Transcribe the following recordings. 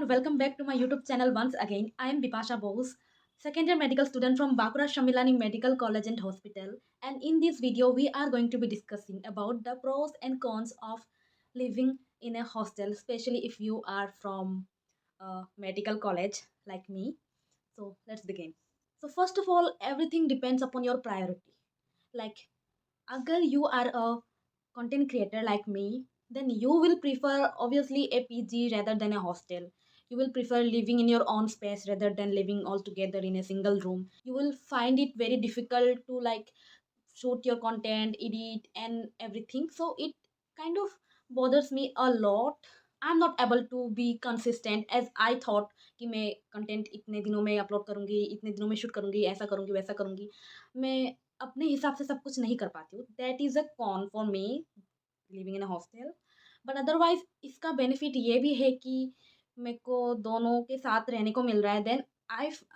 everyone, welcome back to my YouTube channel once again. I am Bipasha Bose, second year medical student from Bakura Shamilani Medical College and Hospital. And in this video, we are going to be discussing about the pros and cons of living in a hostel, especially if you are from a medical college like me. So let's begin. So first of all, everything depends upon your priority. Like, agar you are a content creator like me, then you will prefer obviously a PG rather than a hostel. You will prefer living in your own space rather than living all together in a single room. You will find it very difficult to like shoot your content, edit, and everything. So it kind of bothers me a lot. I'm not able to be consistent as I thought कि मैं content इतने दिनों में upload करूँगी, इतने दिनों में shoot करूँगी, ऐसा करूँगी, वैसा करूँगी. मैं अपने हिसाब से सब कुछ नहीं कर पाती हूँ. That is a con for me living in a hostel. But otherwise इसका बेनिफिट ये भी है कि मेरे को दोनों के साथ रहने को मिल रहा है. Then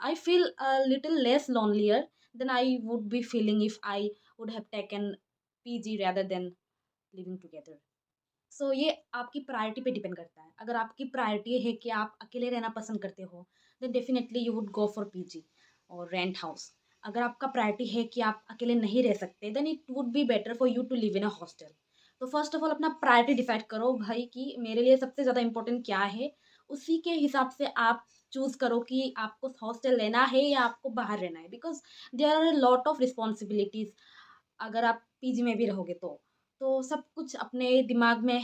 I feel a little less lonelier than I would be feeling if I would have taken PG rather than living together. So ये आपकी प्रायोरिटी पे डिपेंड करता है. अगर आपकी प्रायोरिटी है कि आप अकेले रहना पसंद करते हो, then definitely you would go for PG और रेंट हाउस. अगर आपका प्रायोरिटी है कि आप अकेले नहीं रह सकते, then it would be better for you to live in a hostel. तो फर्स्ट ऑफ ऑल अपना प्रायोरिटी डिसाइड करो भाई कि मेरे लिए सबसे ज़्यादा इंपॉर्टेंट क्या है. उसी के हिसाब से आप चूज़ करो कि आपको हॉस्टल लेना है या आपको बाहर रहना है. Because there are a lot of responsibilities अगर आप पीजी में भी रहोगे तो सब कुछ अपने दिमाग में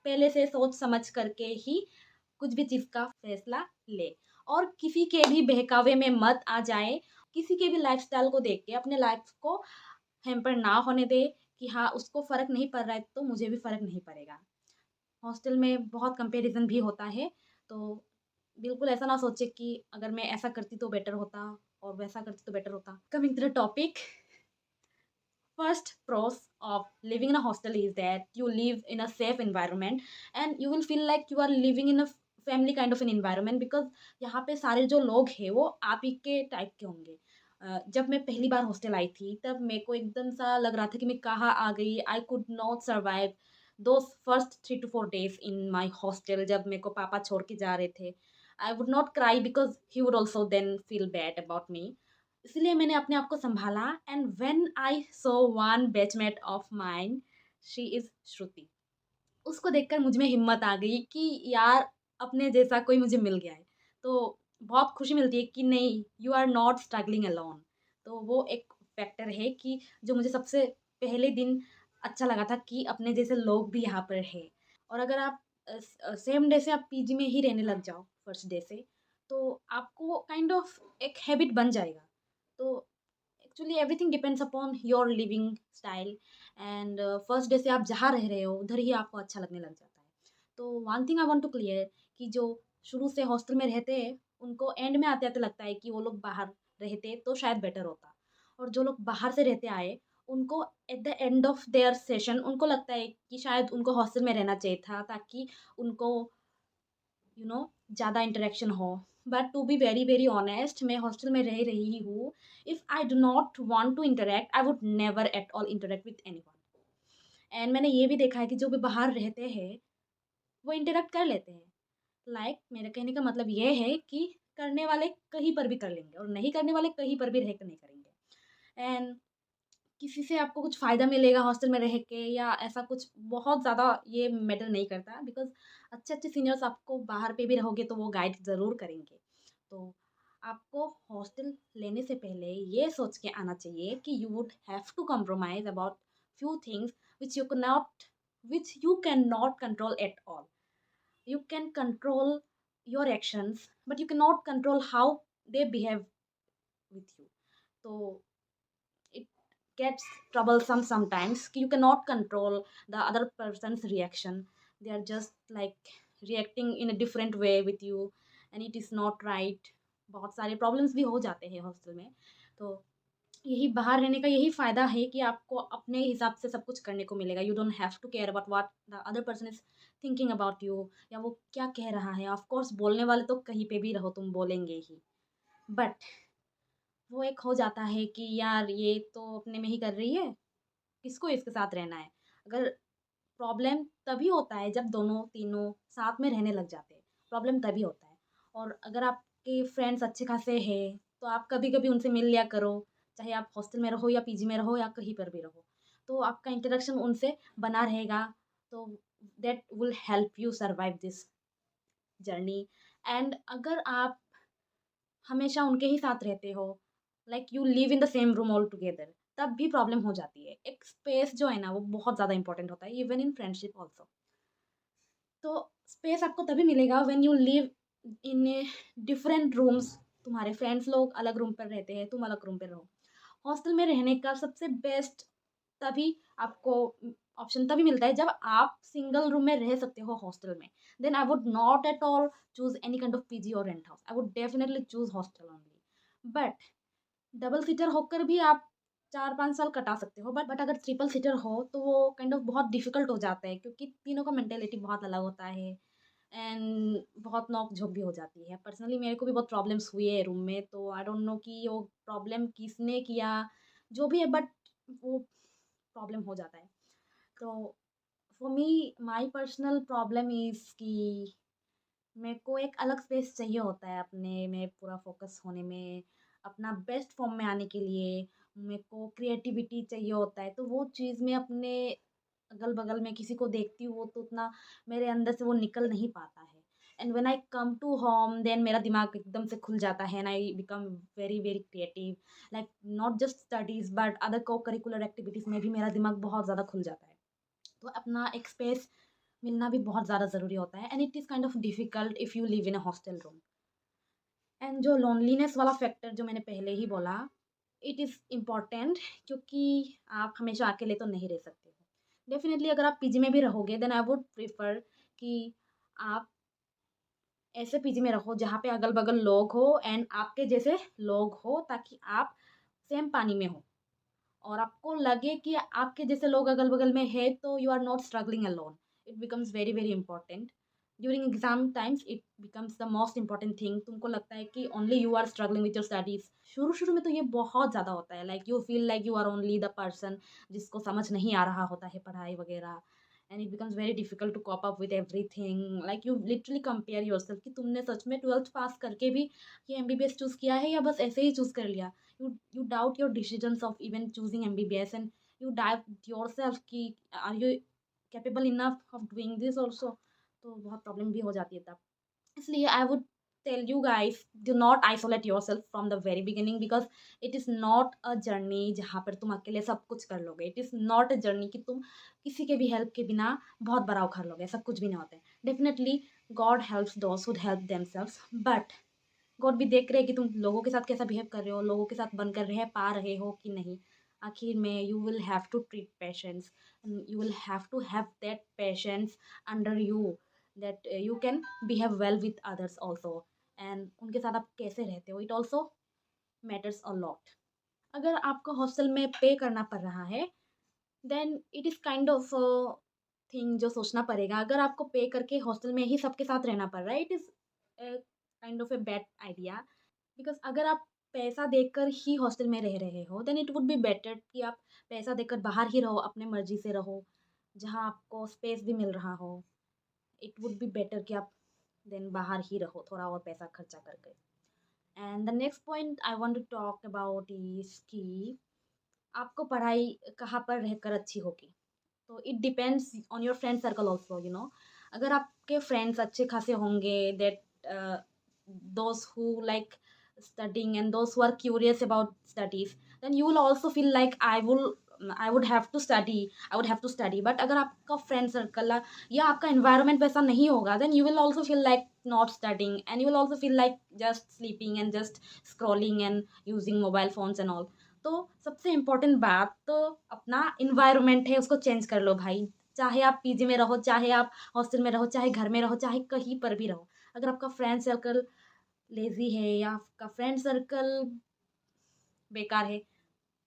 पहले से सोच समझ करके ही कुछ भी चीज़ का फैसला ले. और किसी के भी बहकावे में मत आ जाए. किसी के भी लाइफस्टाइल को देख के अपने लाइफ को हैम्पर ना होने दे कि हाँ उसको फ़र्क नहीं पड़ रहा है तो मुझे भी फ़र्क नहीं पड़ेगा. हॉस्टल में बहुत कंपैरिजन भी होता है. तो बिल्कुल ऐसा ना सोचे कि अगर मैं ऐसा करती तो बेटर होता और वैसा करती तो बेटर होता. Coming to the topic, first pros of living in a hostel is that you live in a safe environment and you will feel like you are living in a family kind of an environment because यहाँ पे सारे जो लोग हैं वो आप ही के type के होंगे. जब मैं पहली बार हॉस्टल आई थी तब मेरे को एकदम सा लग रहा था कि मैं कहाँ आ गई. I could not survive those first 3 to 4 days in my hostel. जब मेरे को पापा छोड़ के जा रहे थे, I would not cry because he would also then feel bad about me. इसलिए मैंने अपने आप को संभाला. And when I saw one batchmate of mine, she is Shruti. उसको देखकर मुझ में हिम्मत आ गई कि यार अपने जैसा कोई मुझे मिल गया है. तो बहुत खुशी मिलती है कि नहीं, you are not struggling alone. तो वो एक फैक्टर है कि जो मुझे सबसे पहले दिन अच्छा लगा था कि अपने जैसे लोग भी यहाँ पर है. और अगर आप सेम डे से आप पीजी में ही रहने लग जाओ फर्स्ट डे से, तो आपको काइंड ऑफ एक हैबिट बन जाएगा. तो actually everything depends upon your living style. And first day से आप जहाँ रह रहे हो उधर ही आपको अच्छा लगने लग जाता है. तो one thing I want to clear कि जो शुरू से हॉस्टल में रहते हैं उनको एंड में आते आते लगता है कि वो लोग बाहर रहते तो शायद बेटर होता. और जो लोग बाहर से रहते आए उनको at the end of their session उनको लगता है कि शायद उनको हॉस्टल में रहना चाहिए था ताकि उनको ज़्यादा इंटरेक्शन हो. But to be very very honest, मैं हॉस्टल में रह रही हूँ. If I do not want to interact I would never at all interact with anyone. And मैंने ये भी देखा है कि जो भी बाहर रहते हैं वो इंटरेक्ट कर लेते हैं. मेरे कहने का मतलब ये है कि करने वाले कहीं पर भी कर लेंगे और नहीं करने वाले कहीं पर भी रह कर नहीं करेंगे. एंड किसी से आपको कुछ फ़ायदा मिलेगा हॉस्टल में रह के या ऐसा कुछ बहुत ज़्यादा ये मैटर नहीं करता. बिकॉज़ अच्छे अच्छे सीनियर्स आपको बाहर पे भी रहोगे तो वो गाइड ज़रूर करेंगे. तो आपको हॉस्टल लेने से पहले ये सोच के आना चाहिए कि you would have to compromise about few things which you can not control at all. You can control your actions but you cannot control how they behave with you. So it gets troublesome sometimes. You cannot control the other person's reaction. They are just like reacting in a different way with you and it is not right. बहुत सारे problems भी हो जाते हैं hostel में. तो यही बाहर रहने का यही फ़ायदा है कि आपको अपने हिसाब से सब कुछ करने को मिलेगा. You don't have to care about what the other person is thinking about you या वो क्या कह रहा है. ऑफ कोर्स बोलने वाले तो कहीं पे भी रहो तुम बोलेंगे ही. बट वो एक हो जाता है कि यार ये तो अपने में ही कर रही है, किसको इसके साथ रहना है. अगर प्रॉब्लम तभी होता है जब दोनों तीनों साथ में रहने लग जाते हैं. प्रॉब्लम तभी होता है. और अगर आपके फ्रेंड्स अच्छे खासे हैं तो आप कभी कभी उनसे मिल लिया करो, चाहे आप हॉस्टल में रहो या पीजी में रहो या कहीं पर भी रहो, तो आपका इंटरेक्शन उनसे बना रहेगा। तो that will help you survive this journey. And अगर आप हमेशा उनके ही साथ रहते हो, like you live in the same room all together, तब भी प्रॉब्लम हो जाती है। एक स्पेस जो है ना वो बहुत ज़्यादा इंपॉर्टेंट होता है, इवन इन फ्रेंडशिप ऑल्सो। तो स्पेस आपको तभी मिलेगा when you live in a different rooms. तुम्हारे फ्रेंड्स लोग अलग रूम पर रहते हैं, तुम अलग रूम पर रहो। हॉस्टल में रहने का सबसे बेस्ट तभी आपको ऑप्शन तभी मिलता है जब आप सिंगल रूम में रह सकते हो हॉस्टल में। Then I would not at all choose any kind of PG और rent house, I would definitely choose hostel only. But double seater होकर भी आप 4-5 साल कटा सकते हो, बट अगर ट्रिपल सीटर हो तो वो काइंड ऑफ बहुत डिफिकल्ट हो जाता है, क्योंकि तीनों का मेंटेलिटी बहुत अलग होता है एंड बहुत नोक झोंक भी हो जाती है। पर्सनली मेरे को भी बहुत प्रॉब्लम्स हुए हैं रूम में, तो आई डोंट नो कि वो प्रॉब्लम किसने किया, जो भी है, बट वो प्रॉब्लम हो जाता है। तो for me my personal problem is कि मेरे को एक अलग स्पेस चाहिए होता है अपने में पूरा फोकस होने में, अपना बेस्ट फॉर्म में आने के लिए। मेरे को क्रिएटिविटी चाहिए होता है, तो वो चीज़ मैं अपने अगल बगल में किसी को देखती हूँ वो तो उतना मेरे अंदर से वो निकल नहीं पाता है। And when I come to home then मेरा दिमाग एकदम से खुल जाता है and I become very very creative, like not just studies but other co-curricular activities में भी मेरा दिमाग बहुत ज़्यादा खुल जाता है। तो अपना एक स्पेस मिलना भी बहुत ज़्यादा ज़रूरी होता है, and it is kind of difficult if you live in a hostel room. And जो लोनलीनेस वाला फैक्टर जो मैंने पहले ही बोला, इट इज़ इम्पॉर्टेंट, क्योंकि आप हमेशा अकेले तो नहीं रह सकते हो। डेफिनेटली अगर आप पीजी में भी रहोगे देन आई वुड प्रेफर कि आप ऐसे पीजी में रहो जहाँ पे अगल बगल लोग हो एंड आपके जैसे लोग हो, ताकि आप सेम पानी में हो और आपको लगे कि आपके जैसे लोग अगल-बगल में है, तो you are not struggling alone. It becomes very, very important. During exam times it becomes the most important thing. तुमको लगता है कि only you are struggling with your studies. शुरू-शुरू में तो ये बहुत ज़्यादा होता है, like you feel like you are only the person जिसको समझ नहीं आ रहा होता है पढ़ाई वगैरह, and it becomes very difficult to cope up with everything. Like you literally compare yourself कि तुमने सच में 12th पास करके भी ये एमबीबीएस चूज़ किया है या बस ऐसे ही चूज़ कर लिया। You doubt your decisions of even choosing MBBS, and you doubt yourself कि are you capable enough of doing this also। तो बहुत प्रॉब्लम भी हो जाती है तब। इसलिए I would tell you guys, do not isolate yourself from the very beginning, because it is not a journey जहाँ पर तुम अकेले सब कुछ कर लोगे। It is not a journey कि तुम किसी के भी हेल्प के बिना बहुत बड़ा उखाड़ लोगे, सब कुछ भी नहीं होता है। Definitely God helps those who help themselves, but God भी देख रहे हैं कि तुम लोगों के साथ कैसा बिहेव कर रहे हो, लोगों के साथ बनकर रह पा रहे हो कि नहीं। आखिर में you will have to treat patience, you will have to have that patience under you, that you can behave well with others also. And उनके साथ आप कैसे रहते हो, it also matters a lot. अगर आपको हॉस्टल में पे करना पड़ रहा है then it is kind of thing जो सोचना पड़ेगा। अगर आपको पे करके हॉस्टल में ही सबके साथ रहना पड़ रहा है, it is kind of a bad idea. Because अगर आप पैसा देकर ही हॉस्टल में रह रहे हो then it would be better कि आप पैसा देकर बाहर ही रहो, अपने मर्ज़ी से रहो, जहाँ आपको स्पेस भी मिल रहा हो। इट वुड बी बेटर कि आप देन बाहर ही रहो थोड़ा और पैसा खर्चा करके। And the next point I want to talk about is कि आपको पढ़ाई कहाँ पर रहकर अच्छी होगी। तो it depends on your friend circle also, you know. अगर आपके फ्रेंड्स अच्छे खासे होंगे, that those who like studying and those who are curious about studies, then you will also feel like I would have to study, I would have to study। but अगर आपका friend circle या आपका environment वैसा नहीं होगा then you will also feel like not studying and you will also feel like just sleeping and just scrolling and using mobile phones and all। तो सबसे important बात तो अपना इन्वायरमेंट है उसको चेंज कर लो भाई। चाहे आप पीजी में रहो, चाहे आप हॉस्टल में रहो, चाहे घर में रहो, चाहे कहीं पर भी रहो। अगर आपका फ्रेंड सर्कल लेजी है या आपका फ्रेंड सर्कल बेकार है,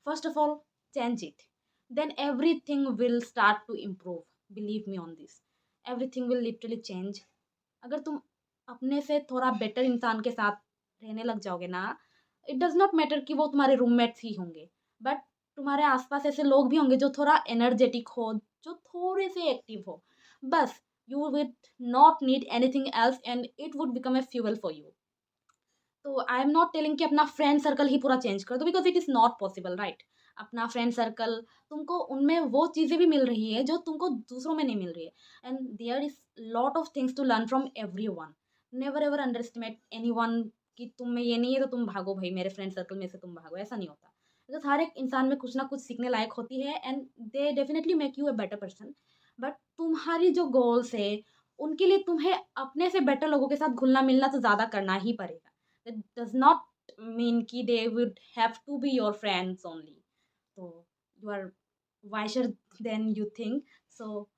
first of all change it, then everything will start to improve. Believe me on this, everything will literally change. अगर तुम अपने से थोड़ा बेटर इंसान के साथ रहने लग जाओगे ना, इट डज नॉट मैटर कि वो तुम्हारे रूममेट्स ही होंगे, बट तुम्हारे आसपास ऐसे लोग भी होंगे जो थोड़ा एनर्जेटिक हो, जो थोड़े से एक्टिव हो। बस you would not need anything else and it would become a fuel for you. तो आई एम नॉट टेलिंग कि अपना फ्रेंड सर्कल ही पूरा चेंज कर दो, because it is not possible, right? अपना फ्रेंड सर्कल, तुमको उनमें वो चीज़ें भी मिल रही है जो तुमको दूसरों में नहीं मिल रही है, and there is lot of things to learn from everyone. Never ever underestimate anyone कि तुम में ये नहीं है तो तुम भागो भाई, मेरे फ्रेंड सर्कल में से तुम भागो, ऐसा नहीं होता। बिकॉज हर एक इंसान में कुछ ना कुछ सीखने लायक होती है and they definitely make you a better person. But तुम्हारी जो गोल्स है उनके लिए तुम्हें अपने से बेटर लोगों के साथ घुलना मिलना तो ज़्यादा करना ही पड़ेगा। that does not mean कि they would have to be your friends only. So you are wiser than you think. So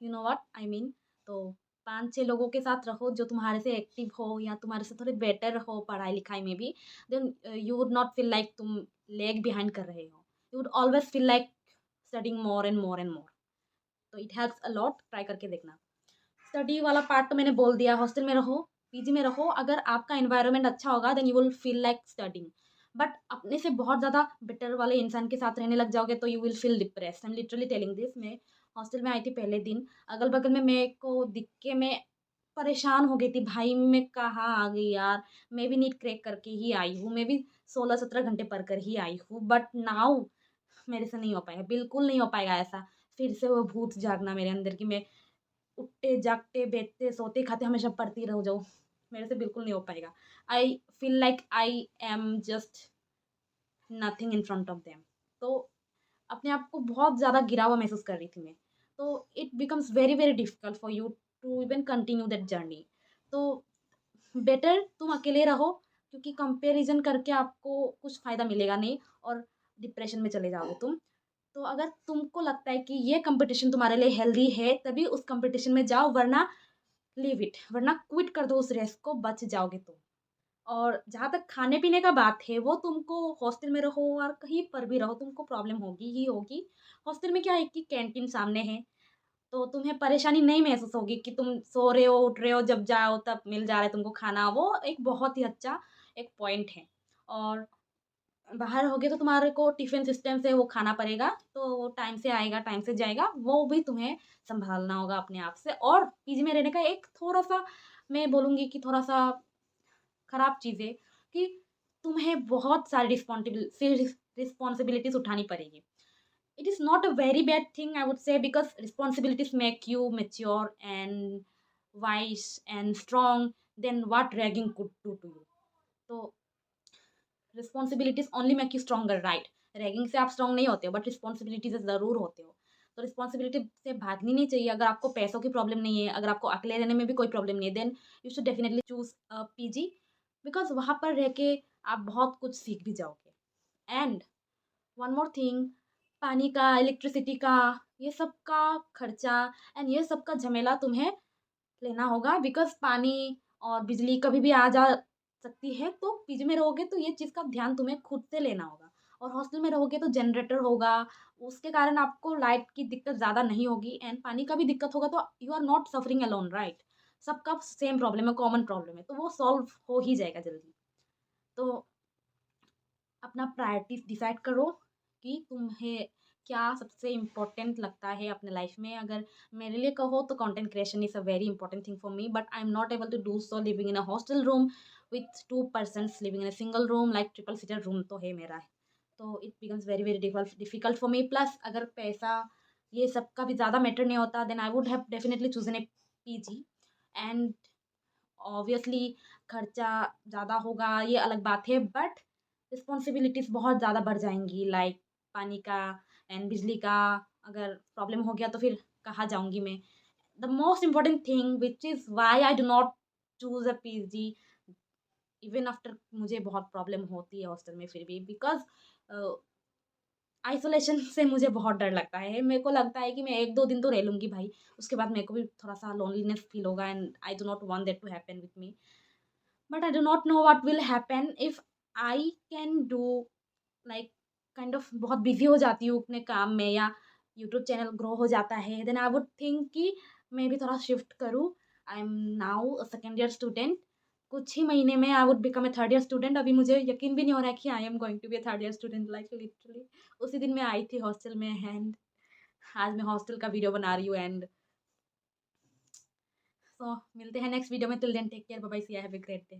you know what I mean. तो 5-6 लोगों के साथ रहो जो तुम्हारे से एक्टिव हो या तुम्हारे से थोड़े बेटर हो पढ़ाई लिखाई में भी, then you would not feel like तुम लेग बिहाइंड कर रहे हो, you would always feel like studying more and more and more. तो it helps a lot, try करके देखना। स्टडी वाला पार्ट तो मैंने बोल दिया, हॉस्टल में रहो, पीजी में रहो, अगर आपका एनवायरनमेंट अच्छा होगा then you will feel like studying. But अपने से बहुत ज़्यादा बेटर वाले इंसान के साथ रहने लग जाओगे तो you will feel depress. I am literally telling this. मैं हॉस्टल में आई थी पहले दिन, अगल बगल में मेरे को दिख के मैं परेशान हो गई थी, भाई मैं कहाँ आ गई यार, मैं भी नीट क्रैक करके ही आई हूँ, मैं भी 16-17 घंटे पढ़ कर ही आई हूँ, बट नाउ मेरे से नहीं हो पाएगा, बिल्कुल नहीं हो पाएगा ऐसा। फिर से वो भूत जागना मेरे अंदर की मैं उठते जागते बैठते सोते खाते हमेशा पढ़ती रह जाऊँ, मेरे से बिल्कुल नहीं हो पाएगा। I feel like I am just nothing in front of them. तो अपने आप को बहुत ज़्यादा गिरा हुआ महसूस कर रही थी मैं। तो it becomes very very difficult for you to even continue that journey. तो बेटर तुम अकेले रहो, क्योंकि कंपैरिजन करके आपको कुछ फ़ायदा मिलेगा नहीं और डिप्रेशन में चले जाओगे तुम। तो अगर तुमको लगता है कि ये कंपटीशन तुम्हारे लिए हेल्दी है तभी उस कंपटीशन में जाओ, वरना लीव इट, वरना क्विट कर दो उस रेस को, बच जाओगे तुम। और जहाँ तक खाने पीने का बात है, वो तुमको हॉस्टल में रहो और कहीं पर भी रहो तुमको प्रॉब्लम होगी ही होगी। हॉस्टल में क्या है कि कैंटीन सामने है, तो तुम्हें परेशानी नहीं महसूस होगी कि तुम सो रहे हो उठ रहे हो, जब जाओ तब मिल जा रहा है तुमको खाना, वो एक बहुत ही अच्छा एक पॉइंट है। और बाहर होगे तो तुम्हारे को टिफ़िन सिस्टम से वो खाना पड़ेगा, तो वो टाइम से आएगा, टाइम से जाएगा, वो भी तुम्हें सँभालना होगा अपने आप से। और पीजी में रहने का एक थोड़ा-सा मैं बोलूँगी कि थोड़ा-सा खराब चीज़ है कि तुम्हें बहुत सारी रिस्पॉन्सिबिलिटीज़ उठानी पड़ेगी। It is not a very bad thing, I would say, because responsibilities make you mature and wise and strong than what ragging could do to you. तो responsibilities only make you stronger, right? Ragging से आप strong नहीं होते हो, but responsibility से ज़रूर होते हो। तो रिस्पॉन्सिबिलिटी से भागनी नहीं चाहिए। अगर आपको पैसों की प्रॉब्लम नहीं है, अगर आपको अकेले रहने में भी कोई प्रॉब्लम नहीं है, then you should definitely choose PG, because वहाँ पर रह के आप बहुत कुछ सीख भी जाओगे। एंड वन मोर थिंग, पानी का, इलेक्ट्रिसिटी का, ये सब का खर्चा एंड ये सब का झमेला तुम्हें लेना होगा, बिकॉज़ पानी और बिजली कभी भी आ जा सकती है। तो पीजी में रहोगे तो ये चीज़ का ध्यान तुम्हें खुद से लेना होगा, और हॉस्टल में रहोगे तो जनरेटर होगा, उसके कारण आपको लाइट की दिक्कत ज़्यादा नहीं होगी एंड पानी का भी दिक्कत होगा, तो you are not suffering alone, right? सबका सेम प्रॉब्लम है, कॉमन प्रॉब्लम है, तो वो सॉल्व हो ही जाएगा जल्दी। तो अपना प्रायोरिटीज़ डिसाइड करो कि तुम्हें क्या सबसे इम्पोर्टेंट लगता है अपने लाइफ में। अगर मेरे लिए कहो तो content creation is a very important thing for me, but I am not able to do so living in a hostel room with 2 persons living in a single room, like triple seater room तो है मेरा। तो it becomes very very difficult for me. Plus अगर पैसा ये सब का भी ज़्यादा मैटर नहीं होता, then I would have definitely chosen a PG. And obviously खर्चा ज़्यादा होगा, ये अलग बात है, बट रिस्पॉन्सिबिलिटीज़ बहुत ज़्यादा बढ़ जाएंगी, लाइक पानी का एंड बिजली का। अगर प्रॉब्लम हो गया तो फिर कहाँ जाऊँगी मैं? The most important thing which is why I do not choose a PG even after, मुझे बहुत प्रॉब्लम होती है हॉस्टल में फिर भी, बिकॉज आइसोलेशन से मुझे बहुत डर लगता है। मेरे को लगता है कि मैं 1-2 दिन तो रह लूँगी भाई, उसके बाद मेरे को भी थोड़ा-सा लोनलीनेस फ़ील होगा and I do not want that to happen with me. But I do not know what will happen if I can do, like kind of बहुत बिज़ी हो जाती हूँ अपने काम में, या यूट्यूब चैनल ग्रो हो जाता है, देन आई वुड थिंक कि मैं भी थोड़ा शिफ्ट करूँ। I am now a second year student, कुछ ही महीने में I would become a third year student. अभी मुझे यकीन भी नहीं हो रहा है कि I am going to be a third year student, like literally. उसी दिन मैं आई थी हॉस्टल में एंड आज मैं हॉस्टल का वीडियो बना रही हूँ एंड सो मिलते हैं नेक्स्ट वीडियो में। Till then take care, bye bye, see have a great day.